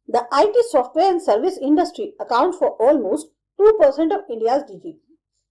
The IT software and service industry accounts for almost 2% of India's GDP.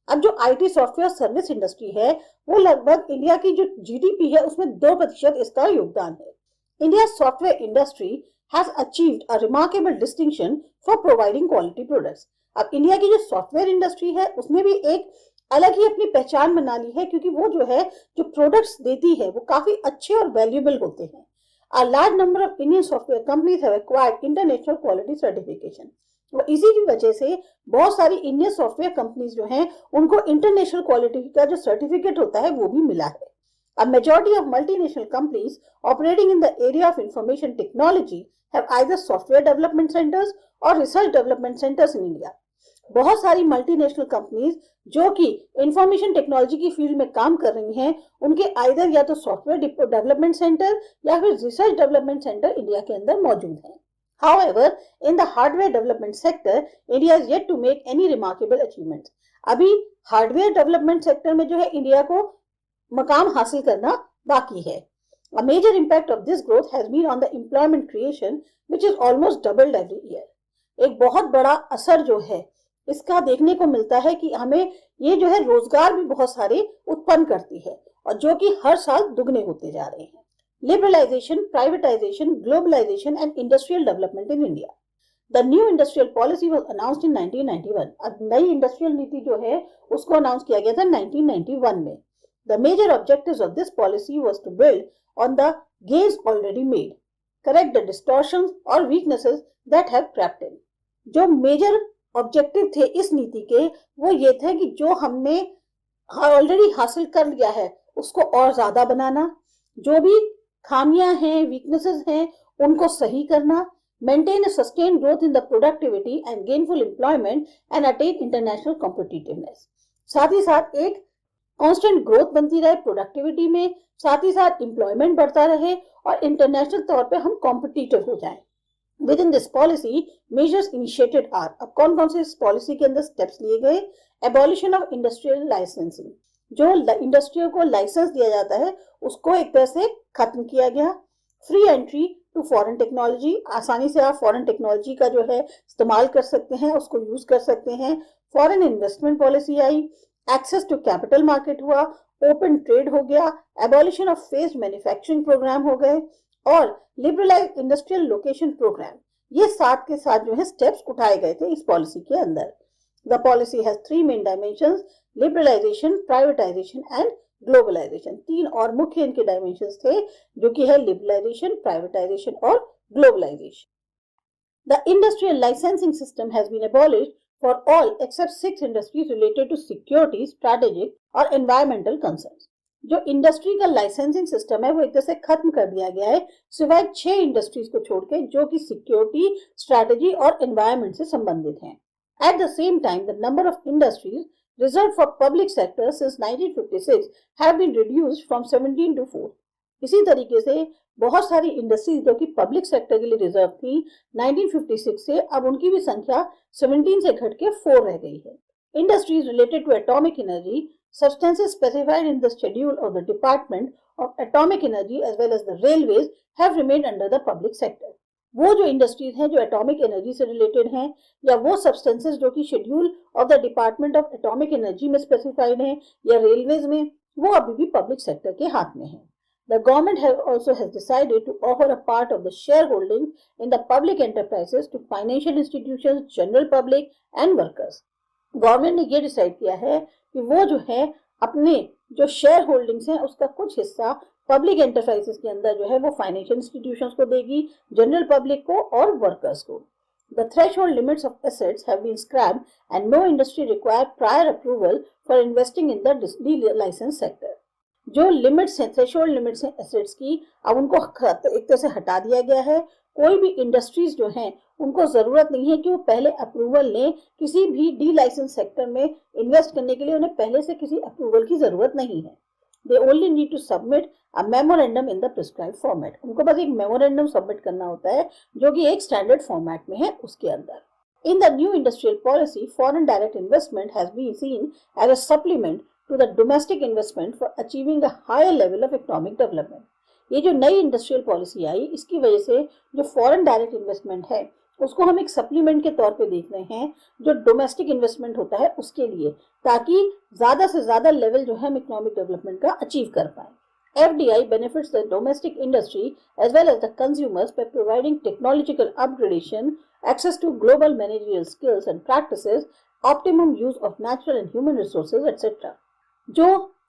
अब जो IT software service industry है वो लगभग India की जो जीडीपी है उसमें 2% इसका योगदान है. India software industry has achieved a remarkable distinction for providing quality products. अब इंडिया की जो सॉफ्टवेयर इंडस्ट्री है उसने भी एक अलग ही अपनी पहचान बना ली है क्योंकि वो जो है जो प्रोडक्ट्स देती है वो काफी अच्छे और वैल्यूएबल होते हैं. A large number of Indian software companies have acquired international quality certification. और इसी की वजह से बहुत सारी इंडियन सॉफ्टवेयर कंपनीज जो हैं उनको इंटरनेशनल क्वालिटी का जो सर्टिफिकेट होता है वो भी मिला है. A majority of multinational companies operating in the area of information technology have either software development centers or research development centers in India. बहुत सारी मल्टीनेशनल कंपनीज जो कि इंफॉर्मेशन टेक्नोलॉजी की फील्ड में काम कर रही हैं उनके आइदर या तो सॉफ्टवेयर डेवलपमेंट सेंटर या फिर रिसर्च डेवलपमेंट सेंटर इंडिया के अंदर मौजूद हैं. However, in the hardware development sector, India is yet to make any remarkable achievements. अभी हार्डवेयर डेवलपमेंट सेक्टर में जो है इंडिया को मकाम हासिल करना बाकी है. A major impact of this growth has been on the employment creation, which is almost doubled every year. एक बहुत बड़ा असर जो है इसका देखने को मिलता है कि हमें ये जो है रोजगार भी बहुत सारे उत्पन्न करती है और जो कि हर साल दुगने होते जा रहे हैं. Liberalisation, privatisation, globalisation and industrial development in India. The new industrial policy was announced in 1991. अब नई इंडस्ट्रियल नीति जो है उसको अनाउंस किया गया था 1991 में. The major objectives of this policy was to build on the gains already made, correct the distortions और weaknesses that have crept in. जो मेजर ऑब्जेक्टिव थे इस नीति के वो ये थे कि जो हमने ऑलरेडी हासिल कर लिया है उसको और ज्यादा बनाना, जो भी खामियां हैं, वीकनेसेस हैं, उनको सही करना, maintain a sustain growth in the productivity and gainful employment and attain international competitiveness. साथ ही साथ एक कांस्टेंट ग्रोथ बनती रहे प्रोडक्टिविटी में, साथ ही साथ एम्प्लॉयमेंट बढ़ता रहे और इंटरनेशनल तौर पे हम कॉम्पिटिटिव हो जाएं. Within this policy, measures initiated are. अब कौन कौन से इस पॉलिसी के अंदर स्टेप्स लिए गए? एबॉलिशन ऑफ इंडस्ट्रियल लाइसेंसिंग, जो इंडस्ट्रियों को लाइसेंस दिया जाता है उसको एक तरह से खत्म किया गया. Free entry to foreign technology, आसानी से आप फॉरेन टेक्नोलॉजी का जो है इस्तेमाल कर सकते हैं, उसको यूज कर सकते हैं. फॉरेन इन्वेस्टमेंट पॉलिसी आई, एक्सेस टू कैपिटल मार्केट हुआ, ओपन ट्रेड हो गया, abolition of phased manufacturing programme हो गए और लिबरलाइज इंडस्ट्रियल लोकेशन प्रोग्राम. ये साथ के साथ जो है स्टेप्स उठाए गए थे इस पॉलिसी के अंदर. The policy has 3 main dimensions, liberalisation, privatisation and globalisation. 3 और मुख्य इनके डायमेंशंस थे जो कि है लिबरलाइजेशन, प्राइवेटाइजेशन और globalisation. The industrial licensing system has been abolished for all except 6 industries related to security, strategic और environmental concerns. जो इंडस्ट्री का लाइसेंसिंग सिस्टम है वो एक तरह से खत्म कर दिया गया है सिवाय 6 इंडस्ट्रीज को छोड़ के जो कि सिक्योरिटी, स्ट्रैटेजी और एनवायरनमेंट से संबंधित हैं. At the same time the number of industries reserve for public sector since 1956 have been reduced from 17 to 4. इसी तरीके से बहुत सारी इंडस्ट्रीज जो कि पब्लिक सेक्टर के लिए रिजर्व थी 1956 से अब उनकी भी संख्या 17 से घट के 4 रह गई है. Industries related to atomic energy, substances specified in the schedule of the Department of Atomic Energy as well as the railways have remained under the public sector. वो जो इंडस्ट्रीज हैं जो एटॉमिक एनर्जी से रिलेटेड हैं या वो substances जो कि schedule of the department of atomic energy में स्पेसिफाइड हैं या रेलवेज में, वो अभी भी पब्लिक सेक्टर के हाथ में हैं. The government has decided to offer a part of the shareholding in the public enterprises to financial institutions, general public and workers. Government ने ये डिसाइड किया है कि वो जो है अपने जो शेयर होल्डिंग्स हैं उसका कुछ हिस्सा पब्लिक एंटरप्राइजेस के अंदर जो है वो फाइनेंशियल इंस्टीट्यूशंस को देगी, जनरल पब्लिक को और वर्कर्स को. The threshold limits of assets have been scrapped and no industry require prior approval for investing in the licence sector. जो लिमिट्स हैं, थ्रेशोल्ड लिमिट्स हैं एसेट्स की, अब उनको एक तरह से हटा दिया गया है. कोई भी इंडस्ट्रीज जो हैं उनको जरूरत नहीं है कि वो पहले अप्रूवल लें. किसी भी डी लाइसेंस सेक्टर में इन्वेस्ट करने के लिए उन्हें पहले से किसी अप्रूवल की जरूरत नहीं है. They only need to submit a memorandum in the prescribed format. उनको बस एक मेमोरेंडम सबमिट करना होता है जो कि एक स्टैंडर्ड फॉर्मेट में है उसके अंदर. In the new industrial policy, foreign direct investment has been seen as a supplement to the domestic investment for achieving a higher level of economic development. ये जो नई इंडस्ट्रियल पॉलिसी आई इसकी वजह से जो फॉरेन डायरेक्ट इन्वेस्टमेंट है उसको हम एक सप्लीमेंट के तौर पे देख रहे हैं जो डोमेस्टिक इन्वेस्टमेंट होता है उसके लिए, ताकि ज्यादा से ज्यादा लेवल जो है हम इकोनॉमिक डेवलपमेंट का अचीव कर पाए। FDI benefits the domestic industry as well as the consumers by providing technological upgradation, access to global managerial skills and practices, optimum use of natural and human resources, etc. जो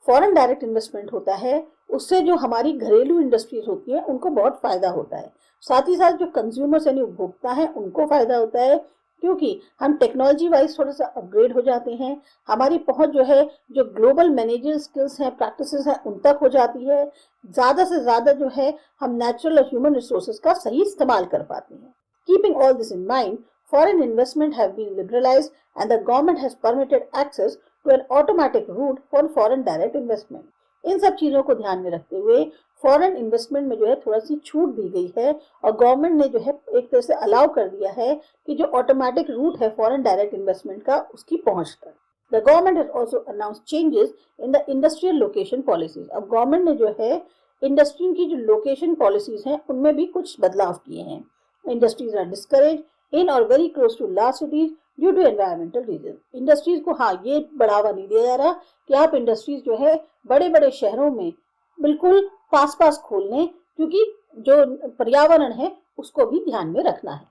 foreign direct investment होता है उससे जो हमारी घरेलू industries होती हैं उनको बहुत फायदा होता है, साथ ही साथ जो कंज्यूमर्स यानी उपभोक्ता हैं उनको फायदा होता है, क्योंकि हम टेक्नोलॉजी वाइज थोड़ा सा अपग्रेड हो जाते हैं, हमारी पहुंच जो है जो ग्लोबल मैनेजर स्किल्स हैं, प्रैक्टिसेस हैं उन तक हो जाती है, ज्यादा से ज्यादा जो है हम नेचुरल और ह्यूमन रिसोर्सेज का सही इस्तेमाल कर पाते हैं। Keeping all this in mind, foreign investment have been liberalized and the government has permitted access to an automatic route for foreign direct investment. इन सब चीजों को ध्यान में रखते हुए फॉरेन इन्वेस्टमेंट में जो है थोड़ा सी छूट दी गई है और गवर्नमेंट ने जो है एक तरह से अलाउ कर दिया है कि जो ऑटोमेटिक रूट है फॉरेन डायरेक्ट इन्वेस्टमेंट का उसकी पहुंच तक। The government has also announced changes in the industrial location policies. अब गवर्नमेंट ने जो है इंडस्ट्री की जो लोकेशन पॉलिसीज हैं उनमें भी कुछ बदलाव किए हैं। इंडस्ट्रीज आर डिस्करेज इन और very close to large cities due to environmental reason. Industries को ये बढ़ावा नहीं दिया जा रहा कि आप इंडस्ट्रीज जो है बड़े बड़े शहरों में बिल्कुल पास पास खोल लें, क्योंकि जो पर्यावरण है उसको भी ध्यान में रखना है।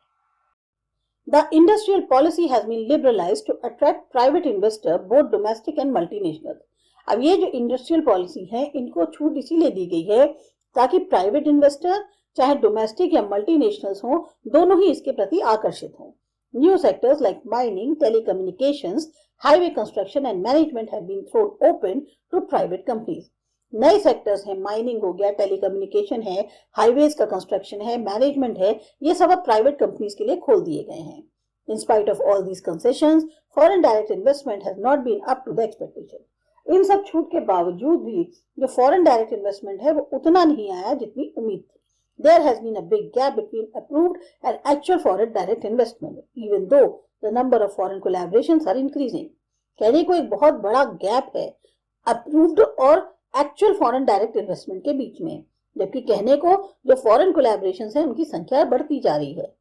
The industrial policy has been liberalized to attract private investor, both domestic and multinational. अब ये जो इंडस्ट्रियल पॉलिसी है इनको छूट इसीलिए दी गई है ताकि प्राइवेट इन्वेस्टर चाहे डोमेस्टिक या मल्टीनेशनल्स हों दोनों ही इसके प्रति आकर्षित हों। New sectors like mining, telecommunications, highway construction and management have been thrown open to private companies. नए सेक्टर्स हैं, माइनिंग हो गया, टेलीकम्युनिकेशन है, हाईवेज का कंस्ट्रक्शन है, मैनेजमेंट है, ये सब अब प्राइवेट कंपनीज के लिए खोल दिए गए हैं। In spite of all these concessions, foreign direct investment has not been up to the expectation. इन सब छूट के बावजूद भी जो फॉरेन डायरेक्ट इन्वेस्टमेंट है वो उतना नहीं आया जितनी उम्मीद थी। There has been a big gap between approved and actual foreign direct investment, even though the number of foreign collaborations are increasing. कहने को एक बहुत बड़ा गैप है अप्रूव्ड और एक्चुअल फॉरेन डायरेक्ट इन्वेस्टमेंट के बीच में, जबकि कहने को जो फॉरेन कोलैबोरेशंस हैं उनकी संख्या बढ़ती जा रही है।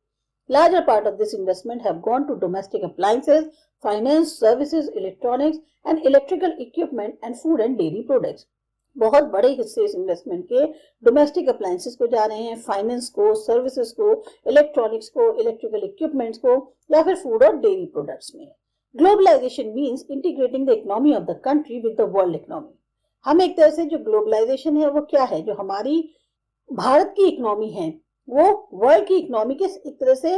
Larger part of this investment have gone to domestic appliances, finance, services, electronics and electrical equipment and food and dairy products. बहुत बड़े हिस्से इस इन्वेस्टमेंट के डोमेस्टिक अप्लायंसेस को जा रहे हैं, फाइनेंस को, सर्विसेज को, इलेक्ट्रॉनिक्स को, इलेक्ट्रिकल इक्विपमेंट्स को या फिर फूड और डेयरी प्रोडक्ट्स में। Globalisation means integrating the economy of the country with the world economy. हम एक तरह से जो ग्लोबलाइजेशन है वो क्या है, जो हमारी भारत की इकोनॉमी है वो वर्ल्ड की इकोनॉमी के एक तरह से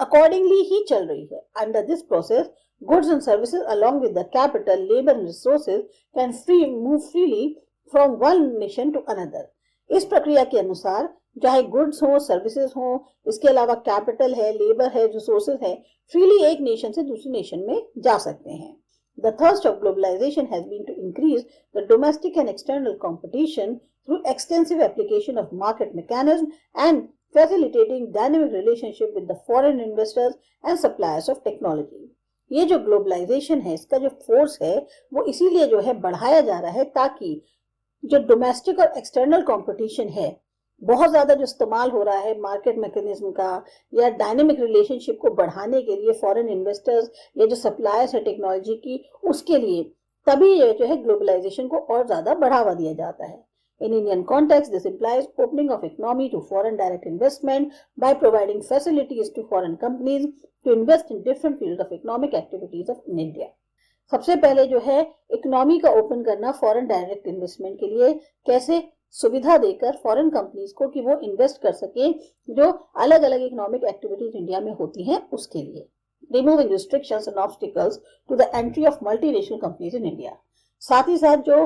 अकॉर्डिंगली ही चल रही है। Under this process goods and services along with the capital, labour and resources can move freely from one nation to another. इस प्रक्रिया के अनुसार चाहे गुड्स हो, सर्विसेज हो, इसके अलावा कैपिटल है, लेबर है, रिसोर्सेज है, फ्रीली एक नेशन से दूसरी नेशन में जा सकते हैं। The thrust of globalization has been to increase the domestic and external competition through extensive application of market mechanism and facilitating dynamic relationship with the foreign investors and suppliers of technology. ये जो globalisation है इसका जो force है वो इसीलिए जो है बढ़ाया जा रहा है ताकि जो डोमेस्टिक और एक्सटर्नल कंपटीशन है बहुत ज्यादा जो इस्तेमाल हो रहा है मार्केट मैकेनिज्म का या डायनेमिक रिलेशनशिप को बढ़ाने के लिए फॉरेन इन्वेस्टर्स या जो सप्लायर्स है टेक्नोलॉजी की उसके लिए, तभी ये जो है ग्लोबलाइजेशन को और ज्यादा बढ़ावा दिया जाता है। In Indian context, this implies opening of economy to foreign direct investment by providing facilities to foreign companies to invest in different fields of economic activities of India. सबसे पहले जो है इकोनॉमी का ओपन करना फॉरेन डायरेक्ट इन्वेस्टमेंट के लिए, कैसे सुविधा देकर फॉरेन कंपनीज को कि वो इन्वेस्ट कर सके जो अलग अलग इकोनॉमिक एक्टिविटीज इंडिया में होती हैं उसके लिए। Removing restrictions and obstacles to the entry of multinational companies in India. साथ ही साथ जो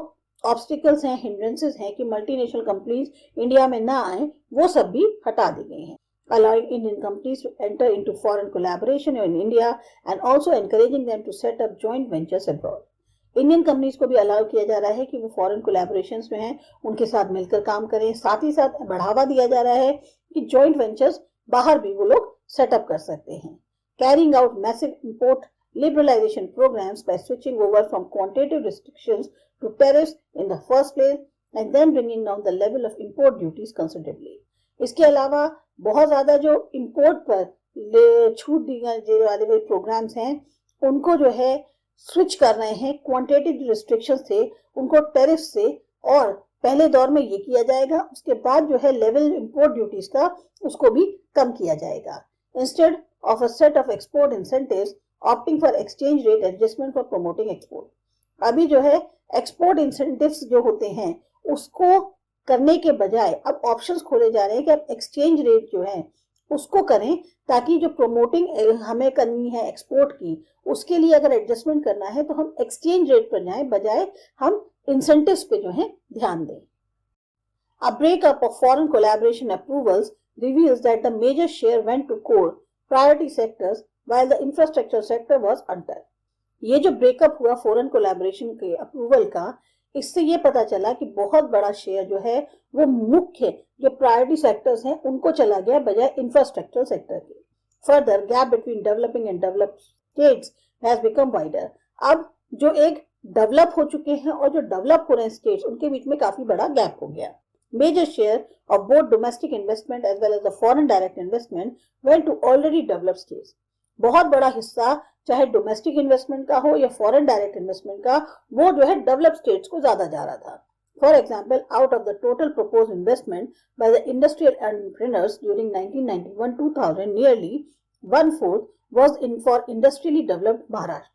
ऑब्स्टिकल्स हैं, हिंड्रेंसेस हैं कि मल्टीनेशनल कंपनीज इंडिया में ना आए, वो सब भी हटा दी गई हैं। Allowing Indian companies to enter into foreign collaboration in India and also encouraging them to set up joint ventures abroad. Indian companies को भी अलाउ किया जा रहा है कि वो फॉरेन कोलैबोरेशंस में हैं उनके साथ मिलकर काम करें। साथ ही साथ बढ़ावा दिया जा रहा है कि जॉइंट वेंचर्स बाहर भी वो लोग सेटअप कर सकते हैं। Carrying out massive import liberalization programs by switching over from quantitative restrictions to tariffs in the first place and then bringing down the level of import duties considerably. इसके अलावा बहुत ज्यादा जो इंपोर्ट पर छूट दी जाने वाले प्रोग्राम्स हैं उनको जो है स्विच कर रहे हैं, क्वांटिटेटिव रिस्ट्रिक्शंस थे उनको टैरिफ से, और पहले दौर में ये किया जाएगा, उसके बाद जो है लेवल इंपोर्ट ड्यूटीज का उसको भी कम किया जाएगा। Instead of a set of export incentives opting for exchange rate adjustment for promoting export. अभी जो है एक्सपोर्ट इंसेंटिव्स जो होते हैं उसको करने के बजाय अब ऑप्शंस खोले जा रहे हैं कि अब एक्सचेंज रेट जो है उसको करें, ताकि जो प्रमोटिंग हमें करनी है एक्सपोर्ट की उसके लिए अगर एडजस्टमेंट करना है तो हम एक्सचेंज रेट पर जाएं बजाय हम इंसेंटिव्स पे जो है ध्यान दें। A breakup of foreign collaboration approvals reveals that the major share went to core priority sectors while the infrastructure sector was untouched. ये जो ब्रेकअप हुआ फॉरेन कोलैबोरेशन के अप्रूवल का, इससे ये पता चला कि बहुत बड़ा शेयर जो है वो मुख्य जो प्रायोरिटी सेक्टर्स हैं उनको चला गया बजाय इंफ्रास्ट्रक्चर सेक्टर के। Further gap between developing and developed states has become wider. अब जो एक डेवलप हो चुके हैं और जो डेवलप हो रहे हैं स्टेट्स उनके बीच में काफी बड़ा गैप हो गया। Major share of both domestic investment as well as the foreign direct investment went to already developed states. बहुत बड़ा हिस्सा चाहे डोमेस्टिक इन्वेस्टमेंट का हो या फॉरेन डायरेक्ट इन्वेस्टमेंट का, वो जो है डेवलप्ड स्टेट्स को ज्यादा जा रहा था। For example, out of the total proposed investment by the industrial entrepreneurs during 1991-2000, nearly 1/4 was in for industrially developed Maharashtra.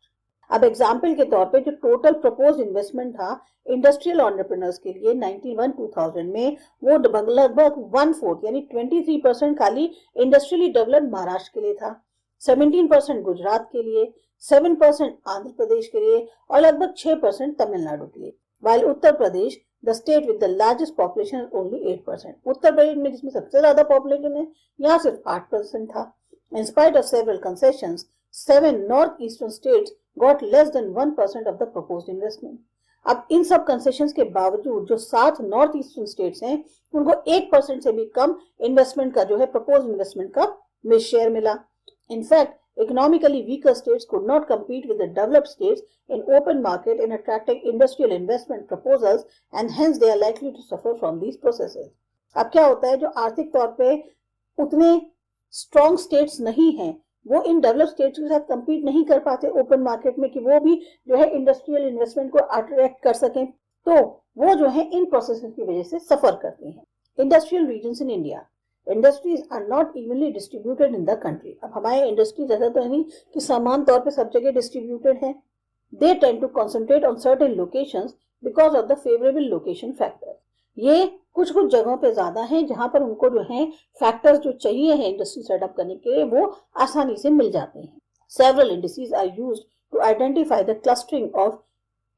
अब एग्जाम्पल के तौर पे जो टोटल प्रपोज इन्वेस्टमेंट था इंडस्ट्रियल एंटरप्रेन्योर्स के लिए 91-2000 में, वो लगभग 1/4 यानी 23% खाली इंडस्ट्रियली डेवलप्ड महाराष्ट्र के लिए था, 17% गुजरात के लिए, 7% आंध्र प्रदेश के लिए और लगभग 6% तमिलनाडु के लिए। While Uttar Pradesh the state with the largest population only 8%। Uttar Pradesh में जिसमें सबसे ज्यादा पॉपुलेशन है यहाँ सिर्फ 8% था। In spite of several concessions, 7 northeastern states got less than 1% of the proposed investment. अब इन सब कंसेशंस के बावजूद जो 7 नॉर्थ ईस्टर्न स्टेट्स हैं उनको 1% से भी कम इन्वेस्टमेंट का जो है प्रपोज इन्वेस्टमेंट का शेयर मिला। In fact economically weaker states could not compete with the developed states in open market in attracting industrial investment proposals and hence they are likely to suffer from these processes. अब क्या होता है, जो आर्थिक तौर पे उतने स्ट्रॉन्ग स्टेट्स नहीं हैं वो इन डेवलप स्टेट्स के साथ compete नहीं कर पाते ओपन मार्केट में कि वो भी जो है इंडस्ट्रियल इन्वेस्टमेंट को अट्रैक्ट कर सकें, तो वो जो है इन प्रोसेसेस की वजह से सफर करते हैं। Industrial regions in India, industries are not evenly distributed in the country. अब हमारे इंडस्ट्रीज ऐसा तो नहीं कि समान तौर पे सब जगह डिस्ट्रीब्यूटेड है। They tend to concentrate on certain locations because of the favourable location factor. ये कुछ जगहों पे ज्यादा हैं जहां पर उनको जो है फैक्टर्स जो चाहिए है इंडस्ट्री सेटअप करने के लिए वो आसानी से मिल जाते हैं। Several indices are used to identify the clustering of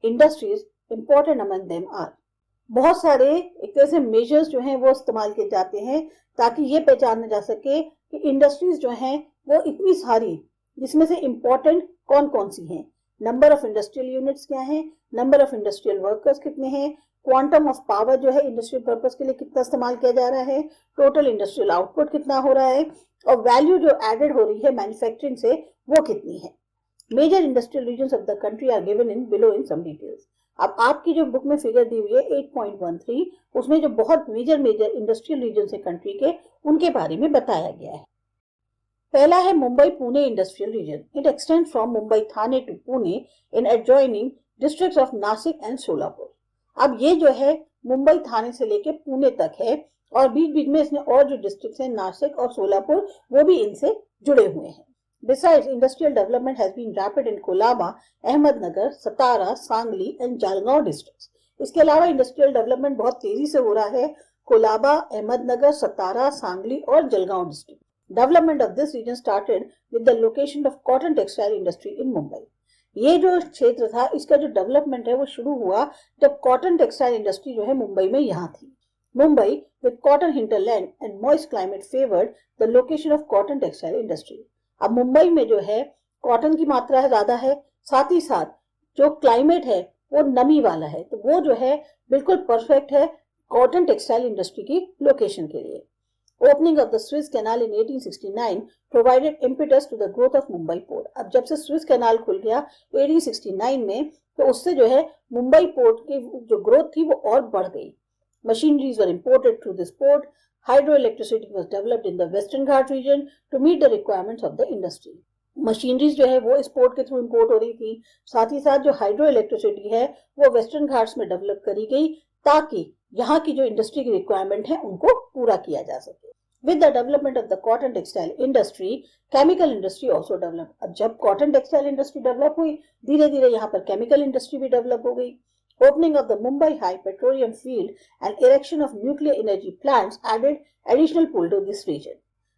industries, important among them are. बहुत सारे एक तरह से मेजर्स जो हैं वो इस्तेमाल किए जाते हैं ताकि ये पहचाना जा सके कि इंडस्ट्रीज जो हैं वो इतनी सारी, जिसमें से इंपॉर्टेंट कौन कौन सी हैं, नंबर ऑफ इंडस्ट्रियल यूनिट्स क्या हैं, नंबर ऑफ इंडस्ट्रियल वर्कर्स कितने हैं, क्वांटम ऑफ पावर जो है इंडस्ट्रियल पर्पस के लिए कितना इस्तेमाल किया जा रहा है, टोटल इंडस्ट्रियल आउटपुट कितना हो रहा है और वैल्यू जो एडेड हो रही है मैन्युफैक्चरिंग से वो कितनी है। Major industrial regions of the country are given in below in some details. अब आपकी जो बुक में फिगर दी हुई है 8.13, उसमें जो बहुत मेजर इंडस्ट्रियल रीजन है कंट्री के, उनके बारे में बताया गया है। पहला है Mumbai Pune industrial region. It extend from Mumbai Thane to Pune in adjoining districts of Nashik and Solapur. अब ये जो है मुंबई थाने से लेके पुणे तक है और बीच बीच में इसमें और जो डिस्ट्रिक्ट्स हैं नासिक और सोलापुर वो भी इनसे जुड़े हुए हैं। Besides, industrial development has been rapid in Kolaba, Ahmednagar, Satara, Sangli and Jalgaon districts. इसके अलावा इंडस्ट्रियल डेवलपमेंट बहुत तेजी से हो रहा है कोलाबा, अहमदनगर, सतारा, सांगली और Jalgaon district. Development of this region started with the location of cotton textile industry in Mumbai. ये जो क्षेत्र था इसका जो डेवलपमेंट है वो शुरू हुआ जब कॉटन टेक्सटाइल इंडस्ट्री जो है मुंबई में यहाँ थी। Mumbai with cotton hinterland and moist climate favoured the location of cotton textile industry. अब मुंबई में जो है कॉटन की मात्रा ज्यादा है, साथ ही साथ जो क्लाइमेट है वो नमी वाला है, तो वो जो है बिल्कुल परफेक्ट है कॉटन टेक्सटाइल इंडस्ट्री की लोकेशन के लिए। Opening of the Suez canal in 1869 provided impetus to the growth of Mumbai port. अब जब से स्विस कैनाल खुल गया 1869 में, तो उससे जो है मुंबई पोर्ट की जो ग्रोथ थी वो और बढ़ गई। Machineries were imported through this port, Hydroelectricity was developed in the Western Ghat region to meet the requirements of the industry. Machineries जो है वो इस पोर्ट के थ्रू इंपोर्ट हो रही थी। साथ ही साथ जो हाइड्रो इलेक्ट्रिसिटी है वो वेस्टर्न घाट्स में डेवलप करी गई ताकि यहाँ की जो इंडस्ट्री की रिक्वायरमेंट है उनको पूरा किया जा सके। With the development of the cotton textile industry, chemical industry also develop. अब जब कॉटन टेक्सटाइल इंडस्ट्री डेवलप हुई, धीरे धीरे यहाँ पर केमिकल इंडस्ट्री भी डेवलप हो गई। Opening of the Mumbai High Petroleum Field and erection of nuclear energy plants added additional pull to this region.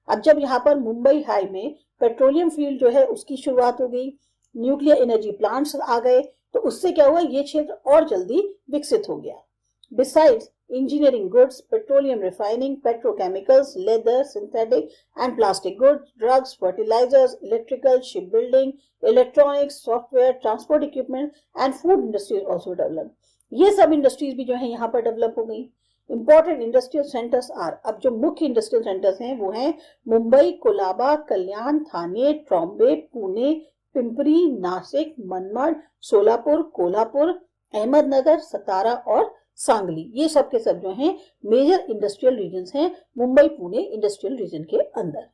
अब जब यहाँ पर मुंबई हाई में पेट्रोलियम फील्ड जो है उसकी शुरुआत हो गई, न्यूक्लियर एनर्जी प्लांट्स आ गए, तो उससे क्या हुआ, ये क्षेत्र और जल्दी विकसित हो गया। Besides engineering goods, petroleum refining, petrochemicals, leather, synthetic and plastic goods, drugs, fertilizers, electrical, shipbuilding, electronics, software, transport equipment and food industries also developed. ये सब इंडस्ट्रीज भी जो है यहाँ पर डेवलप हो गई। Important industrial centers are, अब जो मुख्य इंडस्ट्रियल सेंटर्स हैं वो हैं मुंबई, कोलाबा, कल्याण, थाने, ट्रॉम्बे, पुणे, पिंपरी, नासिक, मनमाड, सोलापुर, कोल्हापुर, अहमदनगर, सतारा और सांगली। ये सब के सब जो हैं मेजर इंडस्ट्रियल रीजन्स हैं मुंबई पुणे इंडस्ट्रियल रीजन के अंदर।